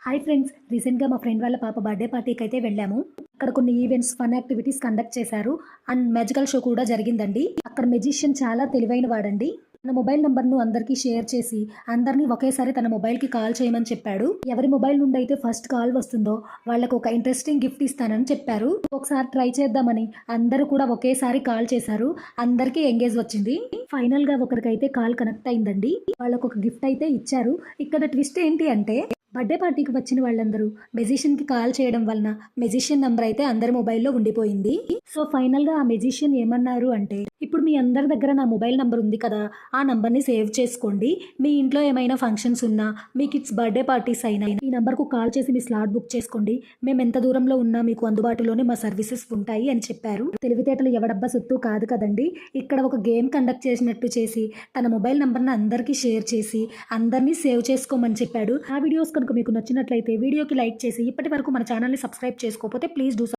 Hi friends! రీసెంట్‌గా మా friend వాళ్ళ పాప బర్త్‌డే పార్టీకైతే వెళ్ళాము. అక్కడ కొన్ని ఈవెంట్స్, ఫన్ యాక్టివిటీస్ కండక్ట్ చేశారు. అండ్ మ్యాజికల్ షో కూడా జరిగిందండి. అక్కడ మెజిషియన్ చాలా తెలివైన వాడండి. తన మొబైల్ నంబర్‌ను అందరికీ షేర్ చేసి, అందరిని ఒకేసారి తన మొబైల్‌కి కాల్ చేయమని చెప్పాడు. ఎవరి మొబైల్ నుండి అయితే ఫస్ట్ కాల్ వస్తుందో వాళ్ళకు ఒక ఇంట్రెస్టింగ్ గిఫ్ట్ ఇస్తానని చెప్పారు. ఒకసారి ట్రై చేద్దామని అందరూ కూడా ఒకేసారి కాల్ చేశారు. అందరికీ ఎంగేజ్ వచ్చింది. ఫైనల్‌గా ఒకరికైతే కాల్ కనెక్ట్ అయిందండి. వాళ్ళకొక గిఫ్ట్ అయితే ఇచ్చారు. ఇక్కడ ట్విస్ట్ ఏంటి అంటే బర్త్‌డే పార్టీకి వచ్చిన వాళ్ళందరూ మెజిషియన్‌కి కాల్ చేయడం వలన మెజిషియన్ నంబర్ అయితే అందరి మొబైల్‌లో ఉండిపోయింది. సో, ఫైనల్‌గా ఆ మెజిషియన్ ఏమన్నారు అంటే, "ఇప్పుడు మీ అందరి దగ్గర నా మొబైల్ నంబర్ ఉంది కదా! ఆ నంబర్‌ని సేవ్ చేసుకోండి. మీ ఇంట్లో ఏమైనా ఫంక్షన్స్ ఉన్నా, మీ కిడ్స్ బర్త్‌డే పార్టీస్ అయినా ఈ నంబర్‌కు కాల్ చేసి మీ స్లాట్ బుక్ చేసుకోండి. మేమెంత దూరంలో ఉన్నా మీకు అందుబాటులోనే మా సర్వీసెస్ ఉంటాయి" అని చెప్పారు. తెలివితేటలు ఎవడబ్బా సొత్తు కాదు కదండీ! ఇక్కడ ఒక గేమ్ కండక్ట్ చేసినట్టు చేసి, తన మొబైల్ నంబర్‌ని అందరికీ షేర్ చేసి, అందరిని సేవ్ చేసుకోమని చెప్పాడు. ఆ వీడియోస్ కనుక మీకు నచ్చినట్లయితే వీడియోకి లైక్ చేసి, ఇప్పటివరకు మన ఛానల్‌ని సబ్స్క్రైబ్ చేసుకోకపోతే ప్లీజ్ డూ